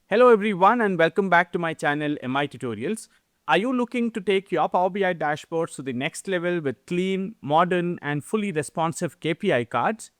Hello everyone and welcome back to my channel MiTutorials. Are you looking to take your Power BI dashboards to the next level with clean, modern and fully responsive KPI cards?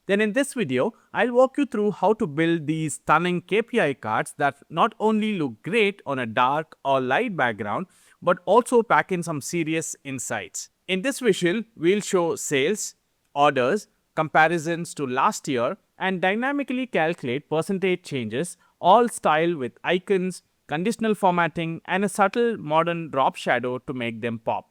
Then in this video, I'll walk you through how to build these stunning KPI cards that not only look great on a dark or light background, but also pack in some serious insights. In this visual, we'll show sales, orders, comparisons to last year, and dynamically calculate percentage changes, all styled with icons, conditional formatting, and a subtle modern drop shadow to make them pop.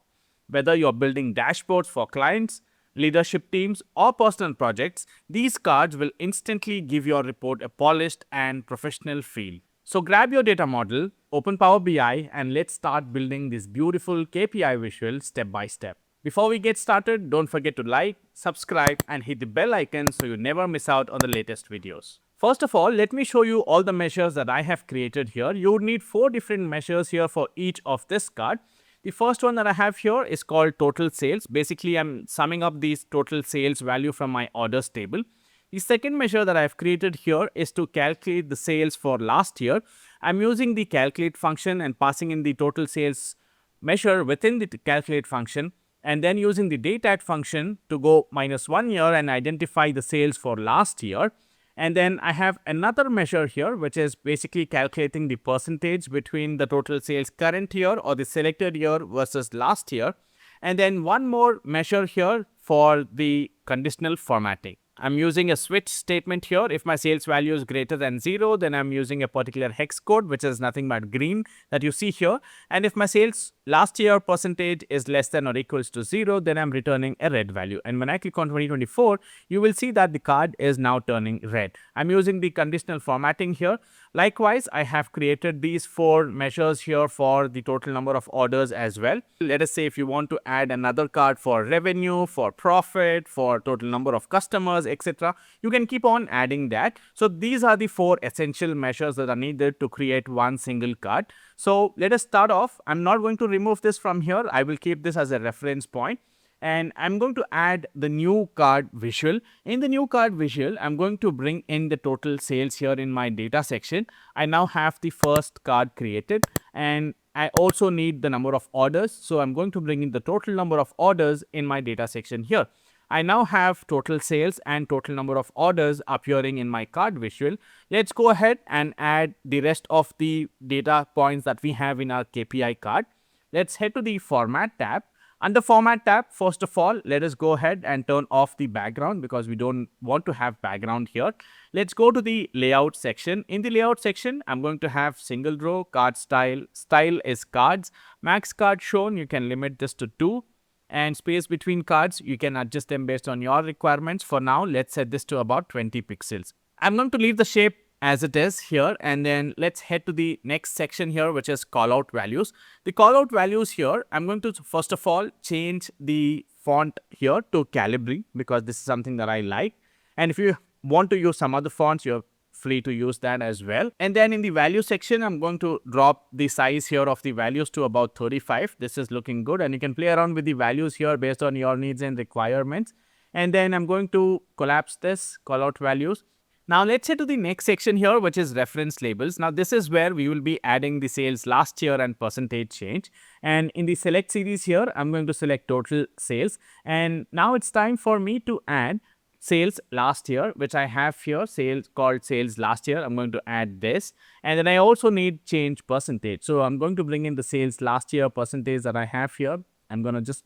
Whether you're building dashboards for clients, leadership teams, or personal projects, these cards will instantly give your report a polished and professional feel. So grab your data model, open Power BI, and let's start building this beautiful KPI visual step by step. Before we get started, don't forget to like, subscribe, and hit the bell icon so you never miss out on the latest videos. First of all, let me show you all the measures that I have created here. You would need 4 different measures here for each of this card. The first one that I have here is called total sales. Basically, I'm summing up these total sales value from my orders table. The second measure that I have created here is to calculate the sales for last year. I'm using the calculate function and passing in the total sales measure within the calculate function, and then using the date at function to go minus 1 year and identify the sales for last year. And then I have another measure here, which is basically calculating the percentage between the total sales current year or the selected year versus last year. And then one more measure here for the conditional formatting. I'm using a switch statement here. If my sales value is greater than 0, then I'm using a particular hex code, which is nothing but green that you see here. And if my sales last year percentage is less than or equals to 0, then I'm returning a red value. And when I click on 2024, you will see that the card is now turning red. I'm using the conditional formatting here. Likewise, I have created these 4 measures here for the total number of orders as well. Let us say if you want to add another card for revenue, for profit, for total number of customers, etc., you can keep on adding that. So these are the 4 essential measures that are needed to create one single card. So let us start off. I'm not going to remove this from here. I will keep this as a reference point. And I'm going to add the new card visual. In the new card visual, I'm going to bring in the total sales here in my data section. I now have the first card created, and I also need the number of orders. So I'm going to bring in the total number of orders in my data section here. I now have total sales and total number of orders appearing in my card visual. Let's go ahead and add the rest of the data points that we have in our KPI card. Let's head to the Format tab. Under Format tab, first of all, let us go ahead and turn off the background because we don't want to have background here. Let's go to the Layout section. In the Layout section, I'm going to have single row, card style. Style is cards. Max card shown, you can limit this to 2. And space between cards, you can adjust them based on your requirements. For now, let's set this to about 20 pixels. I'm going to leave the shape as it is here, and then let's head to the next section here, which is callout values. The callout values here, I'm going to first of all change the font here to Calibri because this is something that I like. And if you want to use some other fonts, you're free to use that as well. And then in the value section, I'm going to drop the size here of the values to about 35. This is looking good, and you can play around with the values here based on your needs and requirements. And then I'm going to collapse this callout values. Now let's head to the next section here, which is reference labels. Now this is where we will be adding the sales last year and percentage change. And in the select series here, I'm going to select total sales. And now it's time for me to add sales last year, which I have here, sales called sales last year. I'm going to add this. And then I also need change percentage. So I'm going to bring in the sales last year percentage that I have here. I'm going to just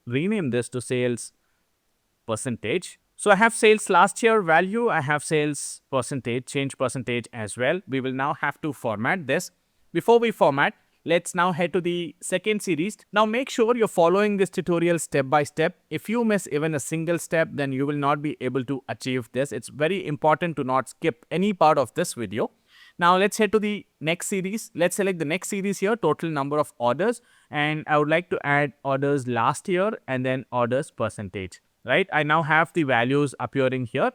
rename this to sales percentage. So I have sales last year value, I have sales percentage, change percentage as well. We will now have to format this. Before we format, let's now head to the second series. Now make sure you're following this tutorial step by step. If you miss even a single step, then you will not be able to achieve this. It's very important to not skip any part of this video. Now let's head to the next series. Let's select the next series here, total number of orders. And I would like to add orders last year and then orders percentage. Right, I now have the values appearing here.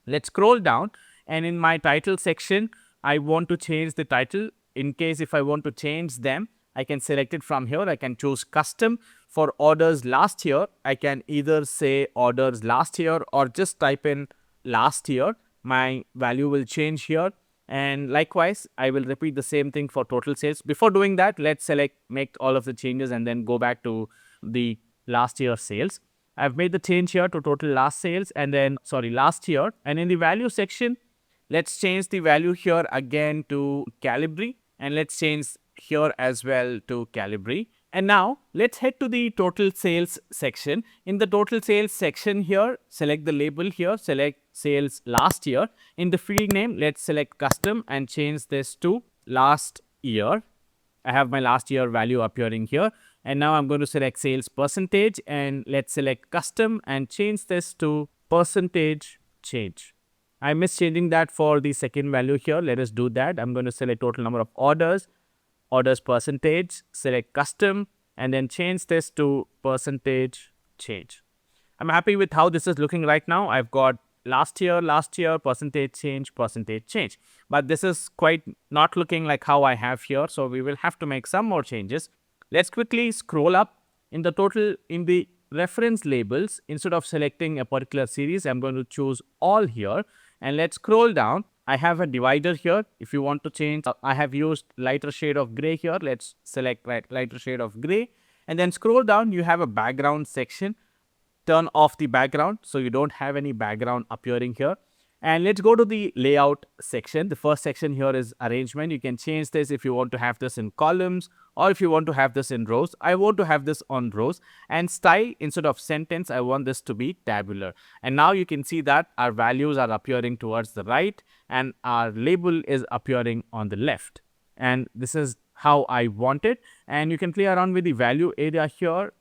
Let's scroll down, and in my title section, I want to change the title. In case if I want to change them, I can select it from here. I can choose custom. For orders last year, I can either say orders last year or just type in last year. My value will change here. And likewise, I will repeat the same thing for total sales. Before doing that, let's make all of the changes and then go back to the last year sales. I've made the change here to total last sales and then, last year. And in the value section, let's change the value here again to Calibri, and let's change here as well to Calibri. And now let's head to the total sales section. In the total sales section here, select the label here, select sales last year. In the field name, let's select custom and change this to last year. I have my last year value appearing here. And now I'm going to select sales percentage and let's select custom and change this to percentage change. I missed changing that for the second value here. Let us do that. I'm going to select total number of orders, orders percentage, select custom, and then change this to percentage change. I'm happy with how this is looking right now. I've got last year, percentage change, percentage change. But this is quite not looking like how I have here. So we will have to make some more changes. Let's quickly scroll up in the reference labels. Instead of selecting a particular series, I'm going to choose all here. And let's scroll down. I have a divider here. If you want to change, I have used lighter shade of gray here. Let's select lighter shade of gray. And then scroll down, you have a background section. Turn off the background so you don't have any background appearing here. And let's go to the layout section. The first section here is arrangement. You can change this if you want to have this in columns or if you want to have this in rows. I want to have this on rows. And style, instead of sentence, I want this to be tabular. And now you can see that our values are appearing towards the right and our label is appearing on the left. And this is how I want it. And you can play around with the value area here.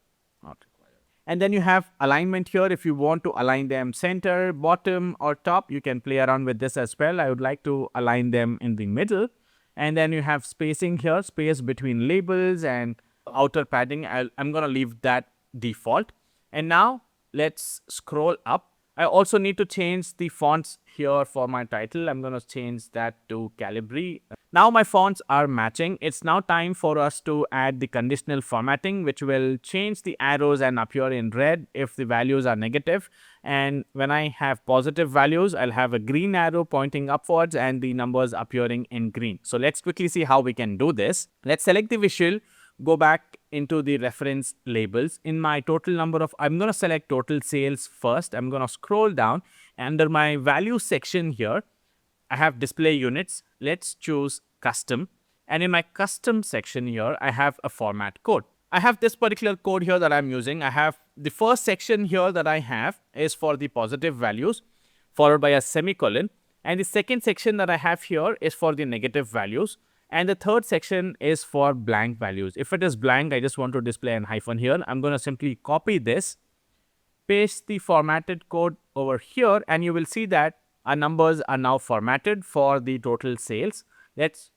And then you have alignment here. If you want to align them center, bottom or top, you can play around with this as well. I would like to align them in the middle. And then you have spacing here, space between labels and outer padding. I'm going to leave that default. And now let's scroll up. I also need to change the fonts here for my title. I'm going to change that to Calibri. Now my fonts are matching. It's now time for us to add the conditional formatting, which will change the arrows and appear in red if the values are negative. And when I have positive values, I'll have a green arrow pointing upwards and the numbers appearing in green. So let's quickly see how we can do this. Let's select the visual. Go back into the reference labels. In my total number of, I'm going to select total sales first. I'm going to scroll down. Under my value section here, I have display units. Let's choose custom. And in my custom section here, I have a format code. I have this particular code here that I'm using. I have the first section here that I have is for the positive values, followed by a semicolon. And the second section that I have here is for the negative values. And the third section is for blank values. If it is blank, I just want to display an hyphen here. I'm going to simply copy this, paste the formatted code over here, and you will see that our numbers are now formatted for the total sales. Let's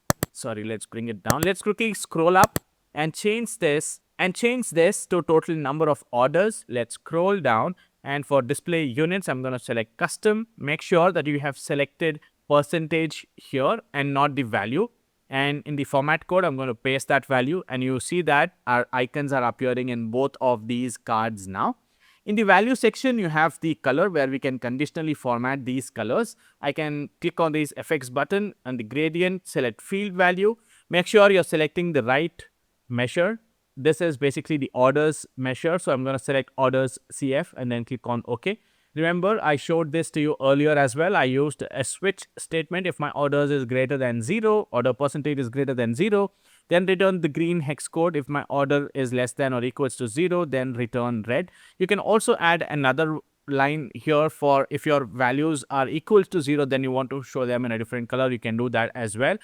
bring it down. Let's quickly scroll up and change this to total number of orders. Let's scroll down, and for display units, I'm going to select custom. Make sure that you have selected percentage here and not the value. And in the format code, I'm going to paste that value, and you see that our icons are appearing in both of these cards now. In the value section, you have the color where we can conditionally format these colors. I can click on this FX button and the gradient, select field value. Make sure you're selecting the right measure. This is basically the orders measure. So I'm going to select orders CF and then click on OK. Remember, I showed this to you earlier as well. I used a switch statement. If my orders is greater than 0, order percentage is greater than 0, then return the green hex code. If my order is less than or equals to 0, then return red. You can also add another line here for if your values are equal to 0, then you want to show them in a different color. You can do that as well.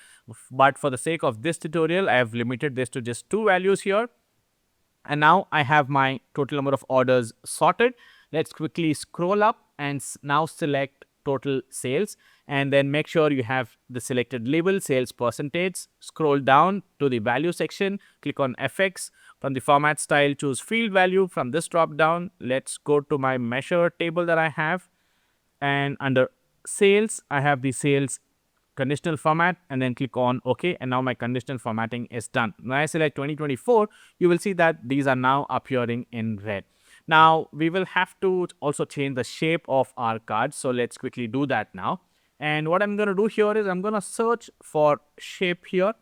But for the sake of this tutorial, I have limited this to just 2 values here. And now I have my total number of orders sorted. Let's quickly scroll up and now select total sales, and then make sure you have the selected label, sales percentage. Scroll down to the value section, click on FX. From the format style, choose field value. From this drop down, let's go to my measure table that I have, and under sales, I have the sales conditional format, and then click on OK. And now my conditional formatting is done. When I select 2024, you will see that these are now appearing in red. Now we will have to also change the shape of our cards. So let's quickly do that now. And what I'm going to do here is I'm going to search for shape here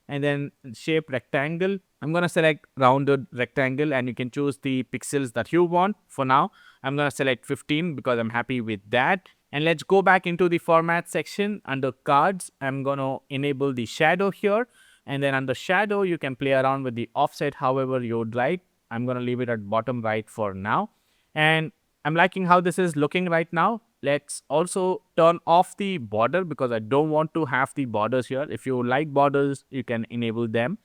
and then shape rectangle. I'm going to select rounded rectangle and you can choose the pixels that you want. For now, I'm going to select 15 because I'm happy with that. And let's go back into the format section. Under cards, I'm going to enable the shadow here. And then under shadow, you can play around with the offset however you would like. I'm going to leave it at bottom right for now. And I'm liking how this is looking right now. Let's also turn off the border because I don't want to have the borders here. If you like borders, you can enable them.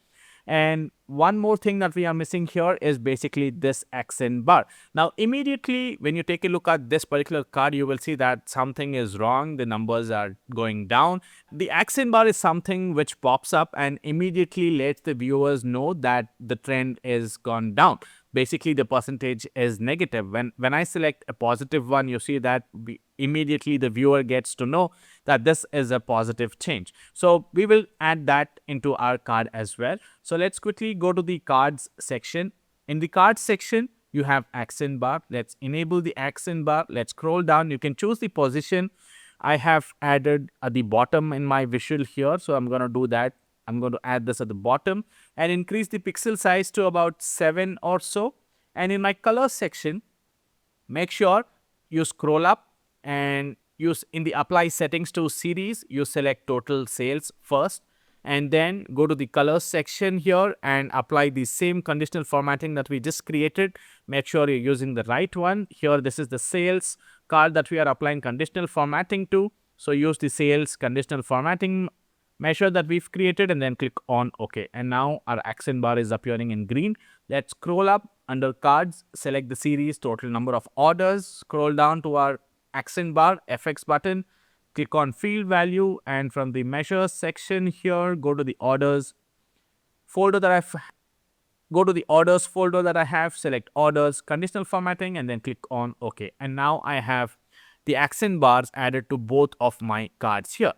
And one more thing that we are missing here is basically this accent bar. Now, immediately when you take a look at this particular card, you will see that something is wrong. The numbers are going down. The accent bar is something which pops up and immediately lets the viewers know that the trend is gone down. Basically, the percentage is negative. When I select a positive one, you see that immediately the viewer gets to know that this is a positive change. So we will add that into our card as well. So let's quickly go to the cards section. In the cards section, you have accent bar. Let's enable the accent bar. Let's scroll down. You can choose the position. I have added at the bottom in my visual here. So I'm going to do that. I'm going to add this at the bottom and increase the pixel size to about 7 or so. And in my color section, make sure you scroll up and use in the apply settings to series, you select total sales first and then go to the colors section here and apply the same conditional formatting that we just created. Make sure you're using the right one. Here, this is the sales card that we are applying conditional formatting to. So use the sales conditional formatting measure that we've created and then click on OK. And now our accent bar is appearing in green. Let's scroll up under cards, select the series, total number of orders, scroll down to our accent bar, FX button, click on field value and from the measures section here, go to the orders folder that I have, select orders, conditional formatting and then click on OK. And now I have the accent bars added to both of my cards here.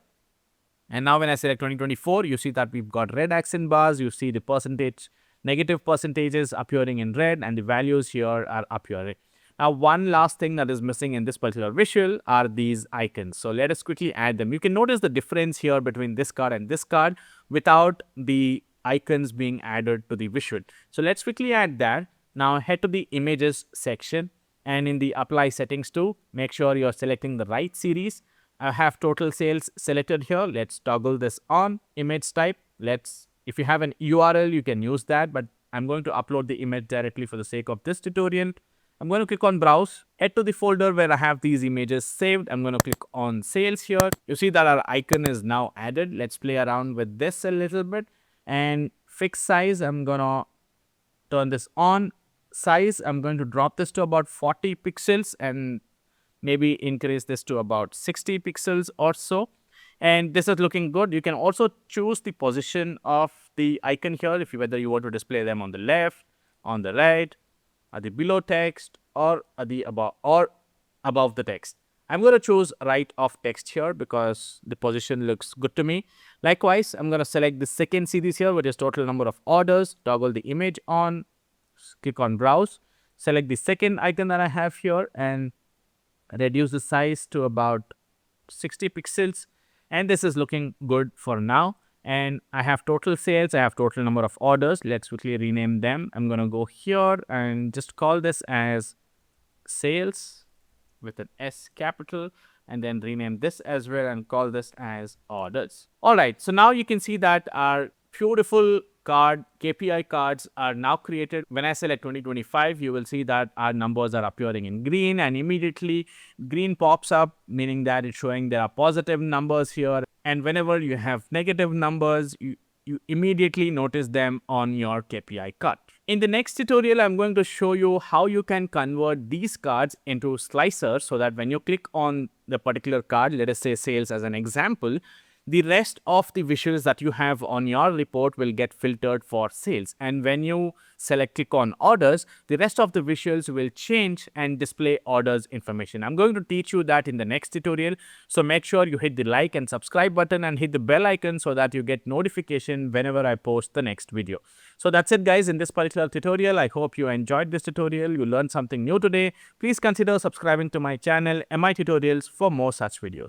And now when I select 2024, you see that we've got red accent bars. You see the percentage, negative percentages appearing in red and the values here are appearing. Now, one last thing that is missing in this particular visual are these icons. So let us quickly add them. You can notice the difference here between this card and this card without the icons being added to the visual. So let's quickly add that. Now head to the images section and in the apply settings too, make sure you're selecting the right series. I have total sales selected here. Let's toggle this on. Image type. If you have an URL, you can use that, but I'm going to upload the image directly for the sake of this tutorial. I'm going to click on browse, head to the folder where I have these images saved. I'm going to click on sales here. You see that our icon is now added. Let's play around with this a little bit and fix size. I'm going to turn this on. Size, I'm going to drop this to about 40 pixels and maybe increase this to about 60 pixels or so. And this is looking good. You can also choose the position of the icon here whether you want to display them on the left, on the right, at the below text or at the above the text. I'm going to choose right of text here because the position looks good to me. Likewise, I'm going to select the second series here, which is total number of orders, toggle the image on, click on browse, select the second icon that I have here and reduce the size to about 60 pixels. And this is looking good for now. And I have total sales, I have total number of orders. Let's quickly rename them. I'm going to go here and just call this as sales with an S capital and then rename this as well and call this as orders. All right, so now you can see that our beautiful card KPI cards are now created. When I select 2025, you will see that our numbers are appearing in green and immediately green pops up, meaning that it's showing there are positive numbers here. And whenever you have negative numbers, you immediately notice them on your KPI card. In the next tutorial, I'm going to show you how you can convert these cards into slicers so that when you click on the particular card, let us say sales as an example, the rest of the visuals that you have on your report will get filtered for sales. And when you click on orders, the rest of the visuals will change and display orders information. I'm going to teach you that in the next tutorial. So make sure you hit the like and subscribe button and hit the bell icon so that you get notification whenever I post the next video. So that's it guys in this particular tutorial. I hope you enjoyed this tutorial. You learned something new today. Please consider subscribing to my channel MiTutorials for more such videos.